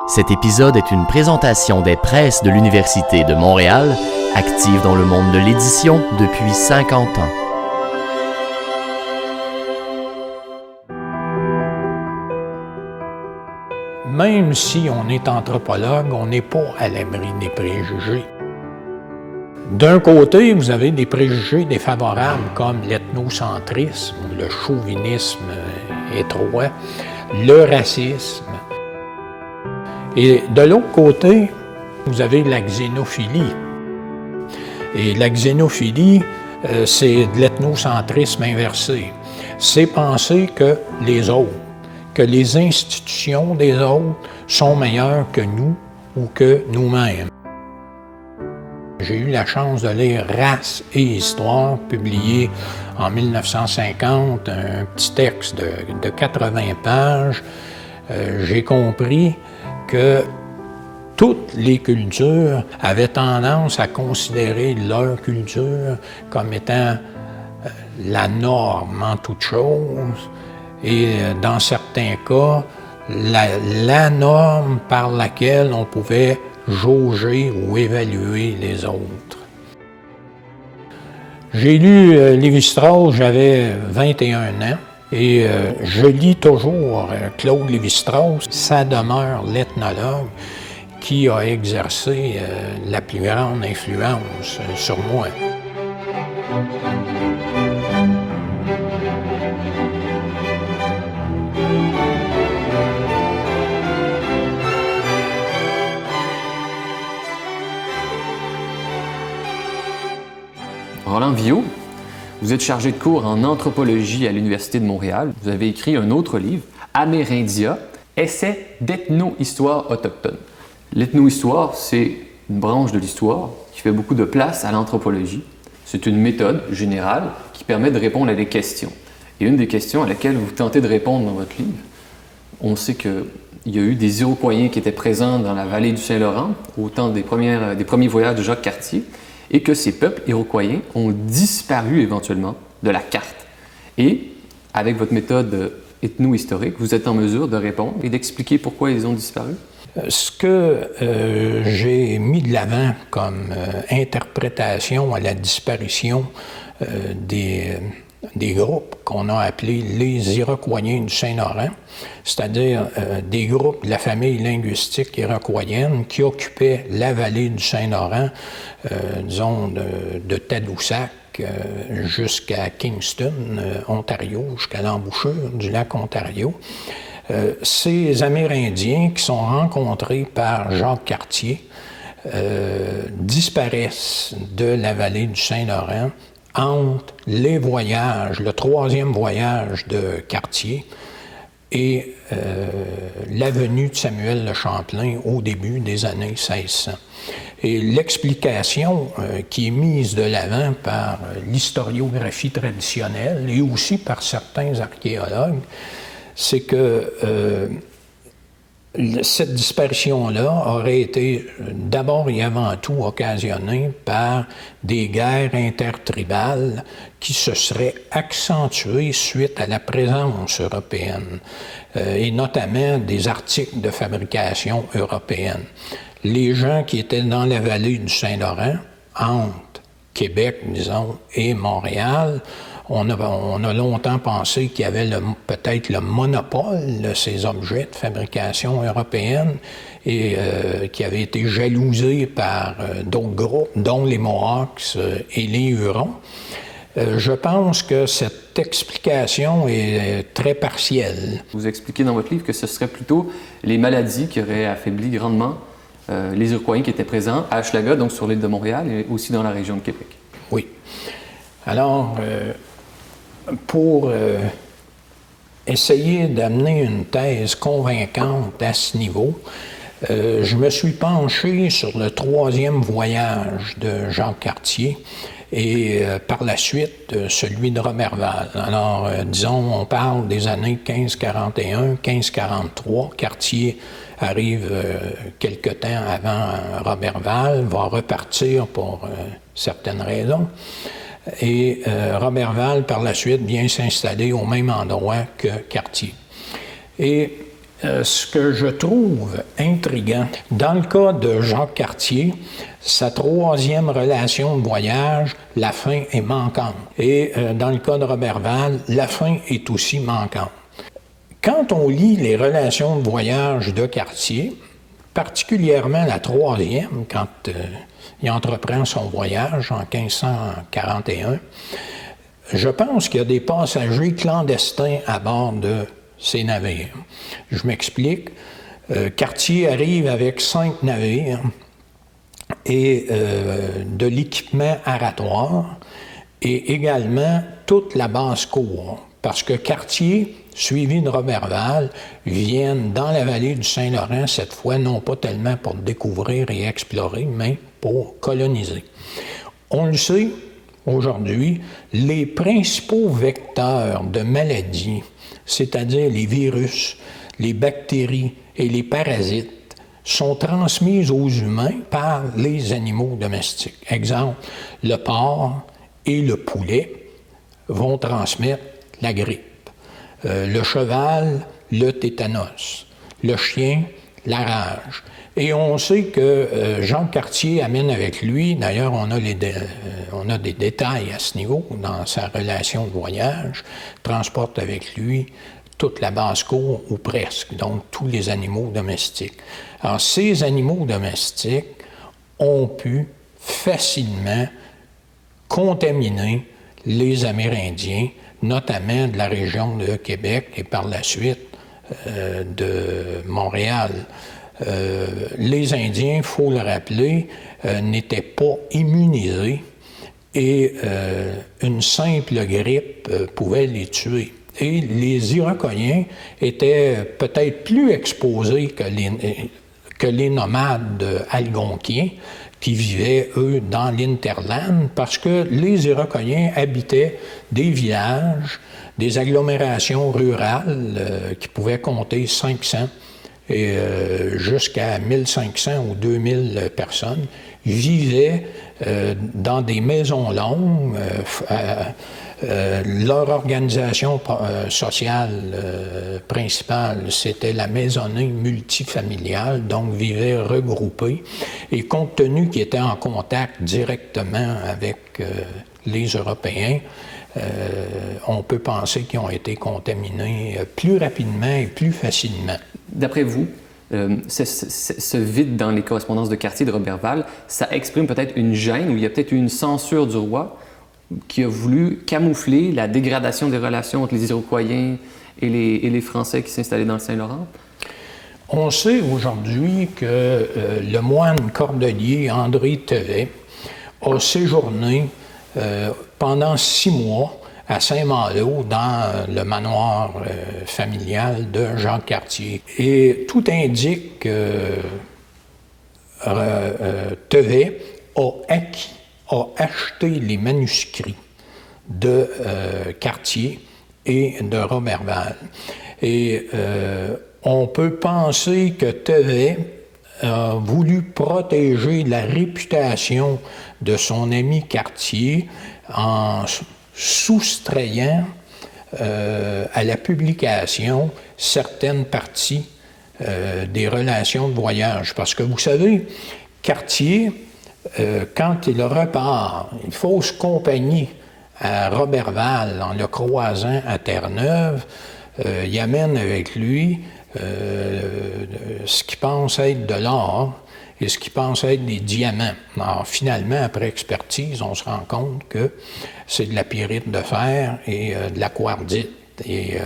Cet épisode est une présentation des presses de l'Université de Montréal, active dans le monde de l'édition depuis 50 ans. Même si on est anthropologue, on n'est pas à l'abri des préjugés. D'un côté, vous avez des préjugés défavorables comme l'ethnocentrisme, le chauvinisme étroit, le racisme. Et de l'autre côté, vous avez la xénophilie. Et la xénophilie, c'est de l'ethnocentrisme inversé. C'est penser que les autres, que les institutions des autres sont meilleures que nous ou que nous-mêmes. J'ai eu la chance de lire « Race et histoire », publié en 1950, un petit texte de 80 pages. J'ai compris que toutes les cultures avaient tendance à considérer leur culture comme étant la norme en toute chose, et dans certains cas, la norme par laquelle on pouvait jauger ou évaluer les autres. J'ai lu Lévi-Strauss, j'avais 21 ans, et je lis toujours Claude Lévi-Strauss. Ça demeure l'ethnologue qui a exercé la plus grande influence sur moi. Roland Viault, vous êtes chargé de cours en anthropologie à l'Université de Montréal. Vous avez écrit un autre livre, Amerindia, essai d'ethno-histoire autochtone. L'ethno-histoire, c'est une branche de l'histoire qui fait beaucoup de place à l'anthropologie. C'est une méthode générale qui permet de répondre à des questions. Et une des questions à laquelle vous tentez de répondre dans votre livre, on sait qu'il y a eu des Iroquois qui étaient présents dans la vallée du Saint-Laurent au temps des premiers voyages de Jacques Cartier, et que ces peuples iroquois ont disparu éventuellement de la carte. Et avec votre méthode ethno-historique, vous êtes en mesure de répondre et d'expliquer pourquoi ils ont disparu? Ce que j'ai mis de l'avant comme interprétation à la disparition des groupes qu'on a appelés les Iroquois du Saint-Laurent, c'est-à-dire des groupes de la famille linguistique iroquoienne qui occupaient la vallée du Saint-Laurent, disons de Tadoussac jusqu'à Kingston, Ontario, jusqu'à l'embouchure du lac Ontario. Ces Amérindiens qui sont rencontrés par Jacques Cartier disparaissent de la vallée du Saint-Laurent entre les voyages, le troisième voyage de Cartier et la venue de Samuel de Champlain au début des années 1600. Et l'explication qui est mise de l'avant par l'historiographie traditionnelle et aussi par certains archéologues, c'est que cette disparition-là aurait été d'abord et avant tout occasionnée par des guerres intertribales qui se seraient accentuées suite à la présence européenne et notamment des articles de fabrication européenne. Les gens qui étaient dans la vallée du Saint-Laurent, entre Québec, disons, et Montréal, on a longtemps pensé qu'il y avait peut-être le monopole de ces objets de fabrication européenne et qui avait été jalousé par d'autres groupes, dont les Mohawks et les Hurons. Je pense que cette explication est très partielle. Vous expliquez dans votre livre que ce serait plutôt les maladies qui auraient affaibli grandement les Iroquois qui étaient présents à Hochelaga, donc sur l'île de Montréal et aussi dans la région de Québec. Oui. Alors, pour essayer d'amener une thèse convaincante à ce niveau, je me suis penché sur le troisième voyage de Jacques Cartier et par la suite celui de Roberval. Alors, disons, on parle des années 1541, 1543. Cartier arrive quelque temps avant Roberval, va repartir pour certaines raisons. Et Roberval, par la suite, vient s'installer au même endroit que Cartier. Et Ce que je trouve intriguant, dans le cas de Jacques Cartier, sa troisième relation de voyage, la fin est manquante. Et dans le cas de Roberval, la fin est aussi manquante. Quand on lit les relations de voyage de Cartier, particulièrement la troisième, quand il entreprend son voyage en 1541, je pense qu'il y a des passagers clandestins à bord de ces navires. Je m'explique. Cartier arrive avec 5 navires et de l'équipement aratoire et également toute la basse-cour. Parce que Cartier, suivi de Roberval, viennent dans la vallée du Saint-Laurent, cette fois, non pas tellement pour découvrir et explorer, mais pour coloniser. On le sait, aujourd'hui, les principaux vecteurs de maladies, c'est-à-dire les virus, les bactéries et les parasites, sont transmises aux humains par les animaux domestiques. Exemple, le porc et le poulet vont transmettre la grippe. Le cheval, le tétanos. Le chien, la rage. Et on sait que Jean Cartier amène avec lui, d'ailleurs on a des détails à ce niveau dans sa relation de voyage, transporte avec lui toute la basse-cour ou presque, donc tous les animaux domestiques. Alors ces animaux domestiques ont pu facilement contaminer les Amérindiens, notamment de la région de Québec et par la suite de Montréal. Les Indiens, il faut le rappeler, n'étaient pas immunisés et une simple grippe pouvait les tuer. Et les Iroquois étaient peut-être plus exposés que les nomades algonquiens qui vivaient, eux, dans l'Interland, parce que les Iroquois habitaient des villages, des agglomérations rurales qui pouvaient compter 500 et jusqu'à 1500 ou 2000 personnes, vivaient dans des maisons longues. Leur organisation sociale principale, c'était la maisonnée multifamiliale, donc vivaient regroupés. Et compte tenu qu'ils étaient en contact directement avec les Européens, on peut penser qu'ils ont été contaminés plus rapidement et plus facilement. D'après vous, ce vide dans les correspondances de Cartier de Roberval, ça exprime peut-être une gêne ou il y a peut-être une censure du roi qui a voulu camoufler la dégradation des relations entre les Iroquois et les Français qui s'installaient dans le Saint-Laurent? On sait aujourd'hui que le moine cordelier André Tevet a séjourné pendant 6 mois à Saint-Malo, dans le manoir familial de Jacques Cartier. Et tout indique que Tevet a acheté les manuscrits de Cartier et de Roberval. Et on peut penser que Tevet a voulu protéger la réputation de son ami Cartier en soustrayant à la publication certaines parties des relations de voyage. Parce que vous savez, Cartier, quand il repart, une fausse compagnie à Roberval, en le croisant à Terre-Neuve, il amène avec lui ce qu'il pense être de l'or et ce qu'il pense être des diamants. Alors, finalement, après expertise, on se rend compte que c'est de la pyrite de fer et de la quartzite. Et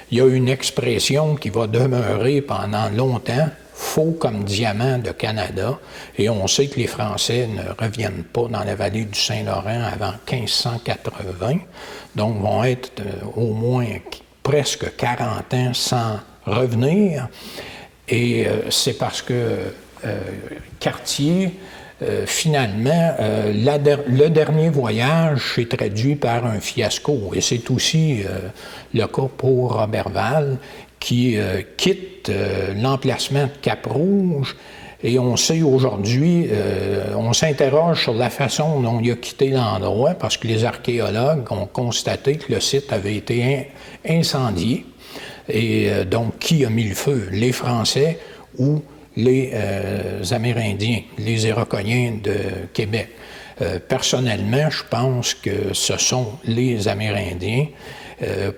il y a une expression qui va demeurer pendant longtemps, faux comme diamant de Canada, et on sait que les Français ne reviennent pas dans la vallée du Saint-Laurent avant 1580, donc vont être au moins presque 40 ans sans revenir, et c'est parce que Cartier, finalement, le dernier voyage s'est traduit par un fiasco, et c'est aussi le cas pour Roberval, qui quitte l'emplacement de Cap-Rouge, et on sait aujourd'hui, on s'interroge sur la façon dont il a quitté l'endroit, parce que les archéologues ont constaté que le site avait été incendié. Et donc, qui a mis le feu? Les Français ou les Amérindiens, les Iroquoiens de Québec? Personnellement, je pense que ce sont les Amérindiens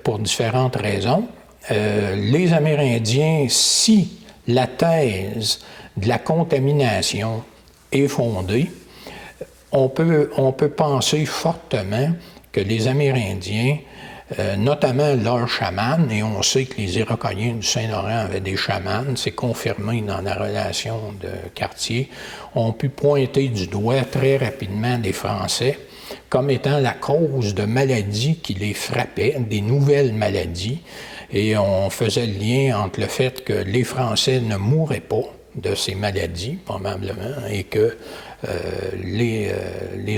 pour différentes raisons. Les Amérindiens, si la thèse de la contamination est fondée, on peut penser fortement que les Amérindiens, notamment leurs chamans, et on sait que les Iroquoiens du Saint-Laurent avaient des chamans, c'est confirmé dans la relation de Cartier, ont pu pointer du doigt très rapidement les Français comme étant la cause de maladies qui les frappaient, des nouvelles maladies, et on faisait le lien entre le fait que les Français ne mouraient pas de ces maladies, probablement, et que les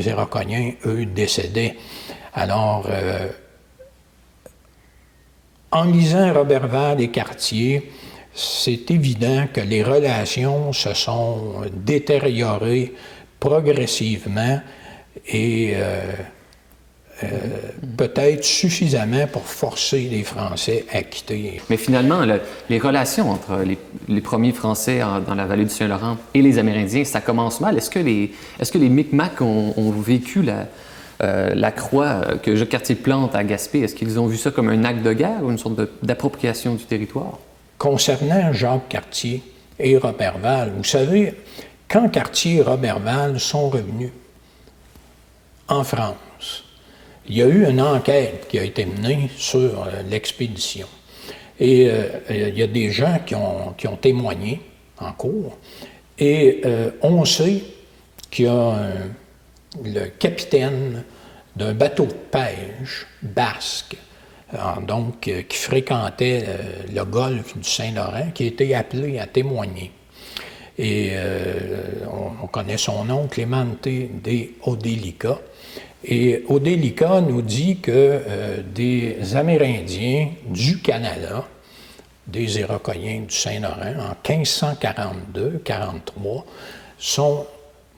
Iroquoiens, eux, décédaient. Alors, en lisant Roberval et Cartier, c'est évident que les relations se sont détériorées progressivement et peut-être suffisamment pour forcer les Français à quitter. Mais finalement, les relations entre les premiers Français dans la vallée du Saint-Laurent et les Amérindiens, ça commence mal. Est-ce que les Micmacs ont vécu la croix que Jacques Cartier plante à Gaspé? Est-ce qu'ils ont vu ça comme un acte de guerre ou une sorte d'appropriation du territoire? Concernant Jacques Cartier et Roberval, vous savez, quand Cartier et Roberval sont revenus en France, il y a eu une enquête qui a été menée sur l'expédition. Et il y a des gens qui ont témoigné en cours. Et on sait qu'il y a le capitaine d'un bateau de pêche basque, donc qui fréquentait le golfe du Saint-Laurent, qui a été appelé à témoigner. Et on connaît son nom, Clemente de Odelica. Et Odelica nous dit que des Amérindiens du Canada, des Iroquoiens du Saint-Laurent, en 1542-43, sont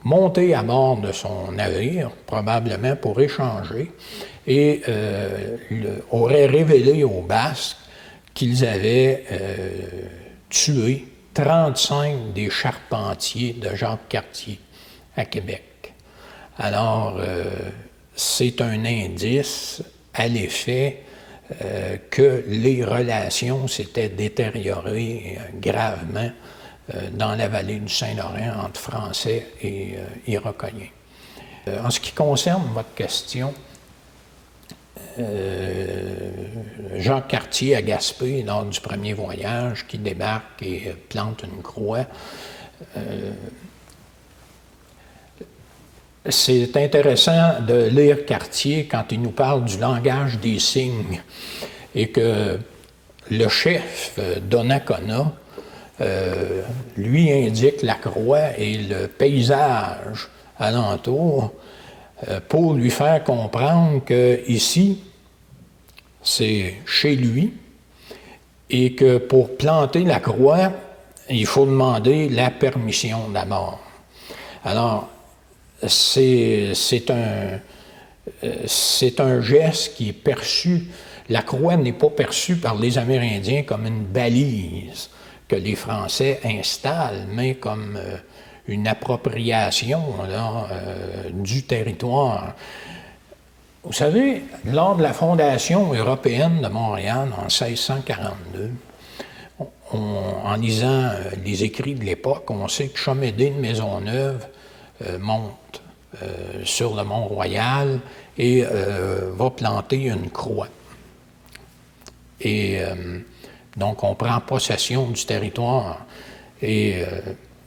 montés à bord de son navire, probablement pour échanger, et auraient révélé aux Basques qu'ils avaient tué 35 des charpentiers de Jacques Cartier à Québec. Alors, c'est un indice à l'effet que les relations s'étaient détériorées gravement dans la vallée du Saint-Laurent entre Français et Iroquoiens. En ce qui concerne votre question, Jacques Cartier à Gaspé, lors du premier voyage, qui débarque et plante une croix, c'est intéressant de lire Cartier quand il nous parle du langage des signes et que le chef Donnacona lui indique la croix et le paysage alentour pour lui faire comprendre que ici, c'est chez lui et que pour planter la croix, il faut demander la permission d'abord. Alors, c'est un geste qui est perçu. La croix n'est pas perçue par les Amérindiens comme une balise que les Français installent, mais comme une appropriation du territoire. Vous savez, lors de la fondation européenne de Montréal en 1642, en lisant les écrits de l'époque, on sait que Chamédé de Maisonneuve monte sur le Mont-Royal et va planter une croix. Et donc, on prend possession du territoire. Et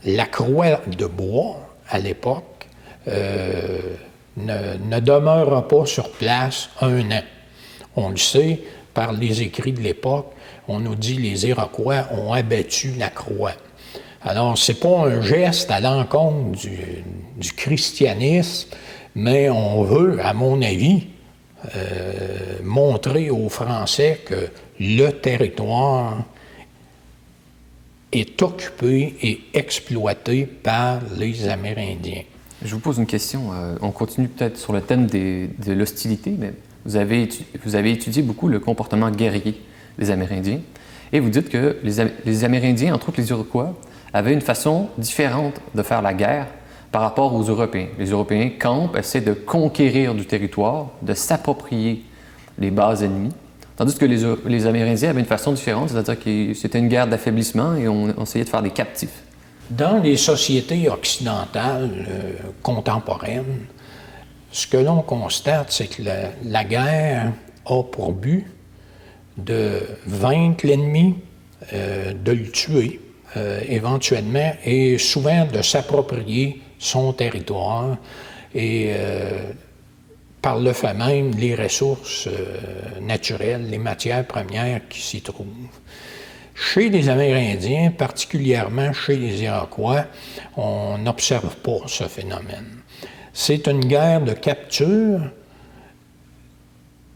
la croix de bois, à l'époque, ne demeura pas sur place un an. On le sait par les écrits de l'époque. On nous dit que les Iroquois ont abattu la croix. Alors, ce n'est pas un geste à l'encontre du christianisme, mais on veut, à mon avis, montrer aux Français que le territoire est occupé et exploité par les Amérindiens. Je vous pose une question. On continue peut-être sur le thème de l'hostilité, mais vous avez étudié beaucoup le comportement guerrier des Amérindiens. Et vous dites que les Amérindiens, entre autres les Iroquois, avaient une façon différente de faire la guerre par rapport aux Européens. Les Européens campent, essaient de conquérir du territoire, de s'approprier les bases ennemies, tandis que les Amérindiens avaient une façon différente, c'est-à-dire que c'était une guerre d'affaiblissement et on essayait de faire des captifs. Dans les sociétés occidentales contemporaines, ce que l'on constate, c'est que la guerre a pour but de vaincre l'ennemi, de le tuer éventuellement, et souvent de s'approprier son territoire et par le fait même les ressources naturelles, les matières premières qui s'y trouvent. Chez les Amérindiens, particulièrement chez les Iroquois, on n'observe pas ce phénomène. C'est une guerre de capture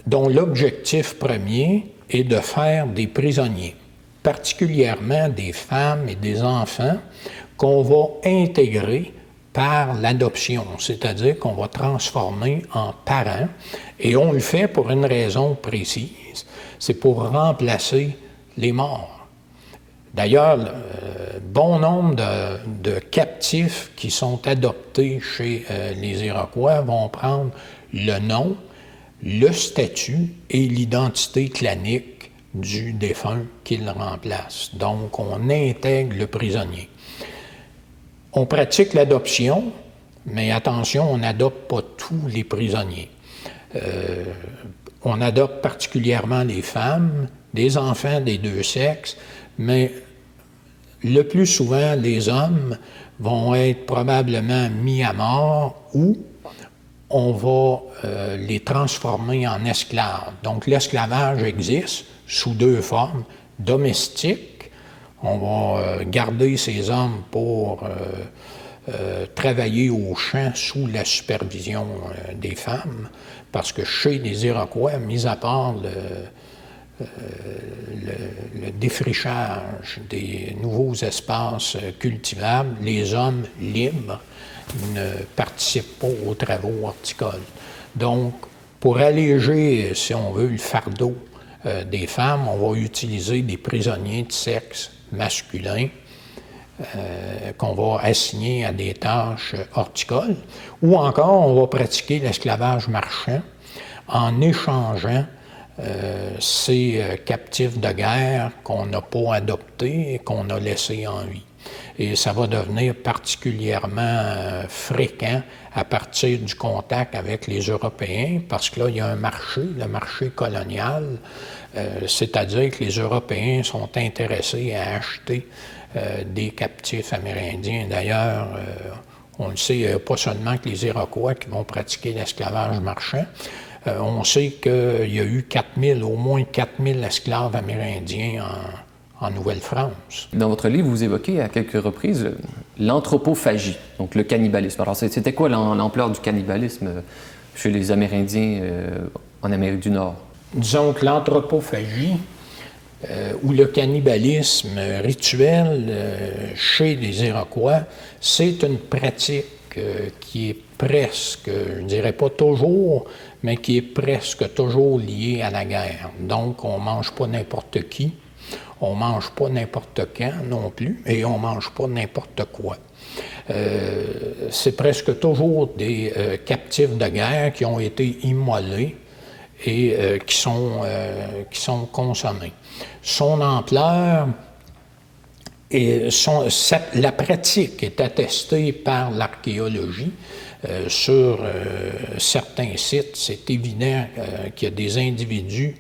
dont l'objectif premier est de faire des prisonniers, particulièrement des femmes et des enfants qu'on va intégrer par l'adoption, c'est-à-dire qu'on va transformer en parents, et on le fait pour une raison précise, c'est pour remplacer les morts. D'ailleurs, bon nombre de captifs qui sont adoptés chez les Iroquois vont prendre le nom, le statut et l'identité clanique du défunt qu'ils remplacent. Donc, on intègre le prisonnier. On pratique l'adoption, mais attention, on n'adopte pas tous les prisonniers. On adopte particulièrement les femmes, des enfants des deux sexes, mais le plus souvent, les hommes vont être probablement mis à mort ou on va les transformer en esclaves. Donc, l'esclavage existe sous deux formes. Domestique, on va garder ces hommes pour travailler au champ sous la supervision des femmes, parce que chez les Iroquois, mis à part le défrichage des nouveaux espaces cultivables, les hommes libres ne participent pas aux travaux horticoles. Donc, pour alléger, si on veut, le fardeau des femmes, on va utiliser des prisonniers de sexe masculin qu'on va assigner à des tâches horticoles, ou encore on va pratiquer l'esclavage marchand en échangeant ces captifs de guerre qu'on n'a pas adoptés et qu'on a laissés en vie. Et ça va devenir particulièrement fréquent à partir du contact avec les Européens, parce que là, il y a un marché, le marché colonial, c'est-à-dire que les Européens sont intéressés à acheter des captifs amérindiens. D'ailleurs, on le sait, il n'y a pas seulement que les Iroquois qui vont pratiquer l'esclavage marchand. On sait qu'il y a eu au moins 4000 esclaves amérindiens en Nouvelle-France. Dans votre livre, vous évoquez à quelques reprises l'anthropophagie, donc le cannibalisme. Alors, c'était quoi l'ampleur du cannibalisme chez les Amérindiens en Amérique du Nord? Disons que l'anthropophagie ou le cannibalisme rituel chez les Iroquois, c'est une pratique qui est presque, je ne dirais pas toujours, mais qui est presque toujours liée à la guerre. Donc, on ne mange pas n'importe qui, on ne mange pas n'importe quand non plus, et on ne mange pas n'importe quoi. C'est presque toujours des captifs de guerre qui ont été immolés et qui sont consommés. Son ampleur et la pratique est attestée par l'archéologie. Sur certains sites, c'est évident qu'il y a des individus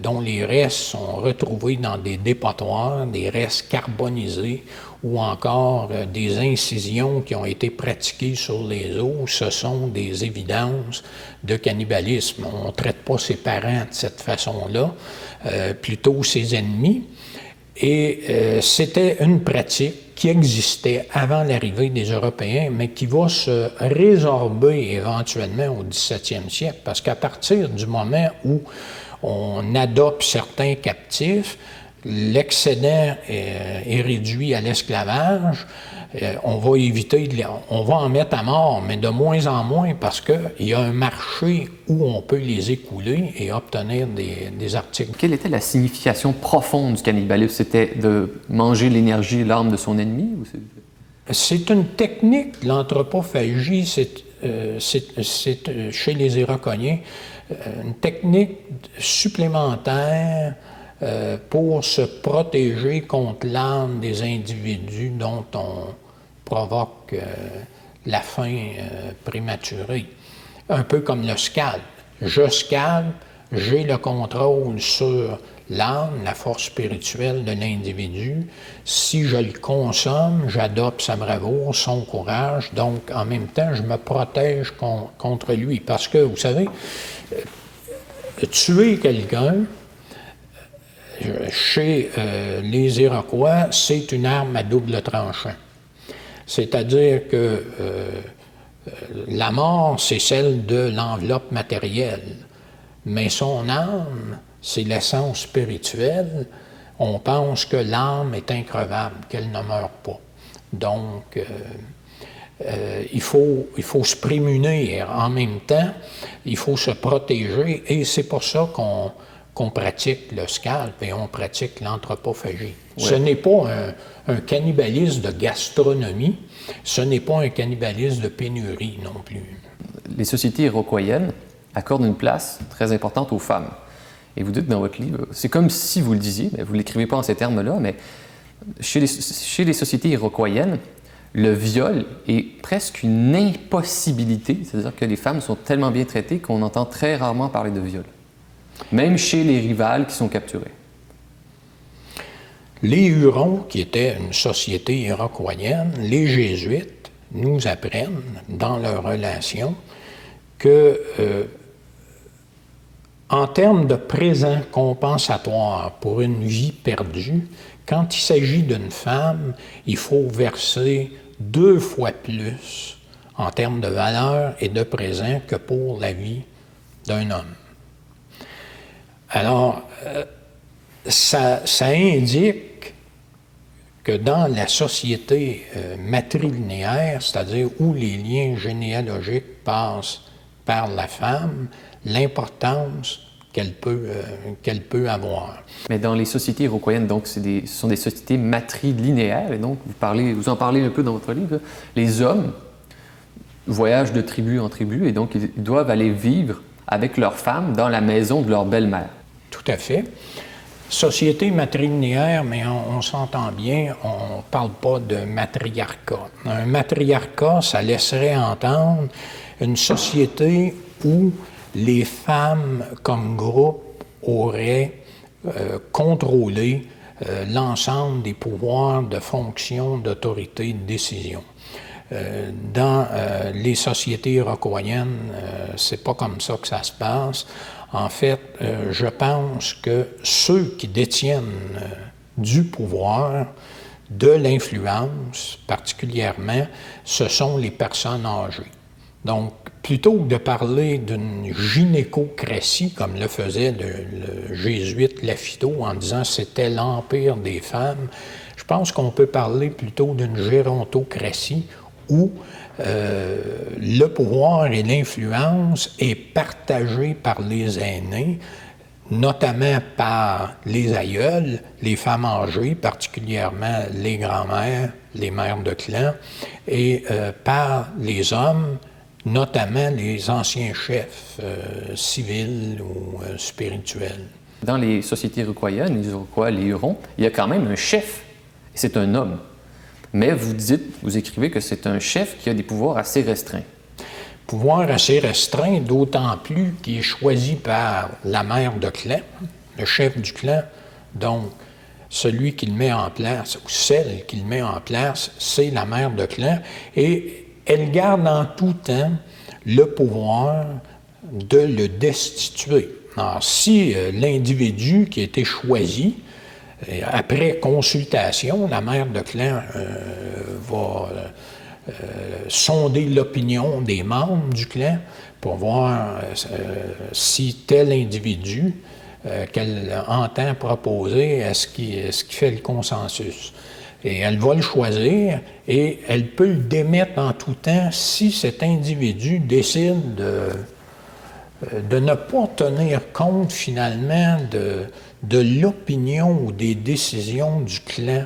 dont les restes sont retrouvés dans des dépotoirs, des restes carbonisés ou encore des incisions qui ont été pratiquées sur les os. Ce sont des évidences de cannibalisme. On ne traite pas ses parents de cette façon-là, plutôt ses ennemis. Et c'était une pratique qui existait avant l'arrivée des Européens, mais qui va se résorber éventuellement au 17e siècle, parce qu'à partir du moment où on adopte certains captifs, l'excédent est réduit à l'esclavage, on va éviter, on va en mettre à mort, mais de moins en moins parce qu'il y a un marché où on peut les écouler et obtenir des articles. Quelle était la signification profonde du cannibalisme? C'était de manger l'énergie et l'âme de son ennemi? C'est une technique, l'anthropophagie, c'est chez les Irokoniens, une technique supplémentaire pour se protéger contre l'âme des individus dont on provoque la faim prématurée. Un peu comme le scalp. Je scalpe, j'ai le contrôle sur l'âme, la force spirituelle de l'individu. Si je le consomme, j'adopte sa bravoure, son courage, donc en même temps, je me protège contre lui. Parce que, vous savez, tuer quelqu'un, chez les Iroquois, c'est une arme à double tranchant. C'est-à-dire que la mort, c'est celle de l'enveloppe matérielle, mais son âme, c'est l'essence spirituelle. On pense que l'âme est increvable, qu'elle ne meurt pas. Donc, il faut se prémunir en même temps, il faut se protéger, et c'est pour ça qu'on pratique le scalp et on pratique l'anthropophagie. Oui. Ce n'est pas un cannibalisme de gastronomie, ce n'est pas un cannibalisme de pénurie non plus. Les sociétés iroquoiennes accordent une place très importante aux femmes. Et vous dites dans votre livre, c'est comme si vous le disiez, mais vous ne l'écrivez pas en ces termes-là, mais chez les sociétés iroquoiennes, le viol est presque une impossibilité, c'est-à-dire que les femmes sont tellement bien traitées qu'on entend très rarement parler de viol, même chez les rivales qui sont capturées. Les Hurons, qui étaient une société iroquoienne, les Jésuites nous apprennent dans leurs relations que en termes de présent compensatoire pour une vie perdue, quand il s'agit d'une femme, il faut verser 2 fois plus en termes de valeur et de présent que pour la vie d'un homme. Alors, ça indique que dans la société matrilinéaire, c'est-à-dire où les liens généalogiques passent par la femme, l'importance qu'elle peut avoir. Mais dans les sociétés iroquoiennes, donc, ce sont des sociétés matrilinéaires, et donc vous en parlez un peu dans votre livre, les hommes voyagent de tribu en tribu, et donc ils doivent aller vivre avec leurs femmes dans la maison de leur belle-mère. Tout à fait. Société matrilinéaire, mais on s'entend bien, on ne parle pas de matriarcat. Un matriarcat, ça laisserait entendre une société où les femmes, comme groupe, auraient contrôlé l'ensemble des pouvoirs de fonction, d'autorité, de décision. Dans les sociétés iroquoiennes, c'est pas comme ça que ça se passe. En fait, je pense que ceux qui détiennent du pouvoir, de l'influence particulièrement, ce sont les personnes âgées. Donc, plutôt que de parler d'une gynécocratie, comme le faisait le jésuite Lafitau en disant c'était l'empire des femmes, je pense qu'on peut parler plutôt d'une gérontocratie où le pouvoir et l'influence est partagé par les aînés, notamment par les aïeuls, les femmes âgées, particulièrement les grands-mères, les mères de clan, et par les hommes, notamment les anciens chefs civils ou spirituels. Dans les sociétés iroquoiennes, les Iroquois, les Hurons, il y a quand même un chef, et c'est un homme. Mais vous écrivez que c'est un chef qui a des pouvoirs assez restreints. Pouvoir assez restreint, d'autant plus qu'il est choisi par la mère de clan, le chef du clan. Donc, celui qui le met en place, ou celle qui le met en place, c'est la mère de clan. Et elle garde en tout temps le pouvoir de le destituer. Alors, si l'individu qui a été choisi, après consultation, la mère de clan va sonder l'opinion des membres du clan pour voir si tel individu qu'elle entend proposer est-ce qui fait le consensus. Et elle va le choisir et elle peut le démettre en tout temps si cet individu décide de ne pas tenir compte finalement de l'opinion ou des décisions du clan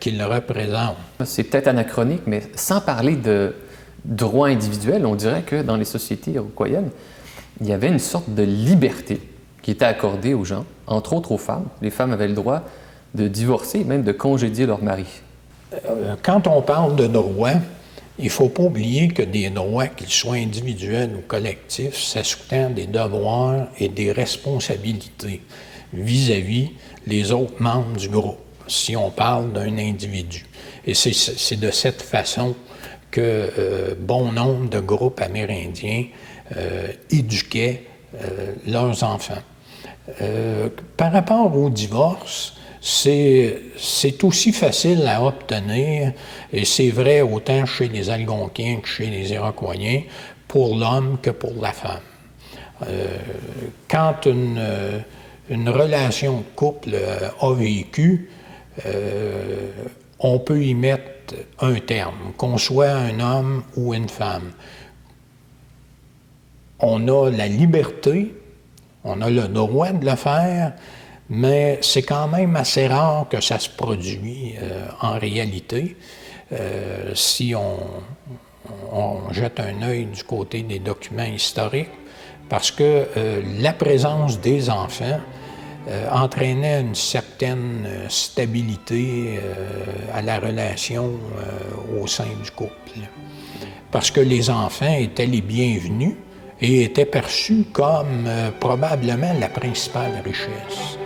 qu'il représente. C'est peut-être anachronique, mais sans parler de droit individuel, on dirait que dans les sociétés iroquoiennes, il y avait une sorte de liberté qui était accordée aux gens, entre autres aux femmes. Les femmes avaient le droit de divorcer, même de congédier leur mari. Quand on parle de droit, il ne faut pas oublier que des droits, qu'ils soient individuels ou collectifs, ça sous-tend des devoirs et des responsabilités vis-à-vis les autres membres du groupe, si on parle d'un individu. Et c'est de cette façon que bon nombre de groupes amérindiens éduquaient leurs enfants. Par rapport au divorce, c'est aussi facile à obtenir, et c'est vrai autant chez les Algonquiens que chez les Iroquois, pour l'homme que pour la femme. Quand une relation de couple a vécu, on peut y mettre un terme, qu'on soit un homme ou une femme. On a la liberté, on a le droit de le faire, mais c'est quand même assez rare que ça se produit en réalité. Si on jette un œil du côté des documents historiques, parce que la présence des enfants entraînait une certaine stabilité à la relation au sein du couple. Parce que les enfants étaient les bienvenus et étaient perçus comme probablement la principale richesse.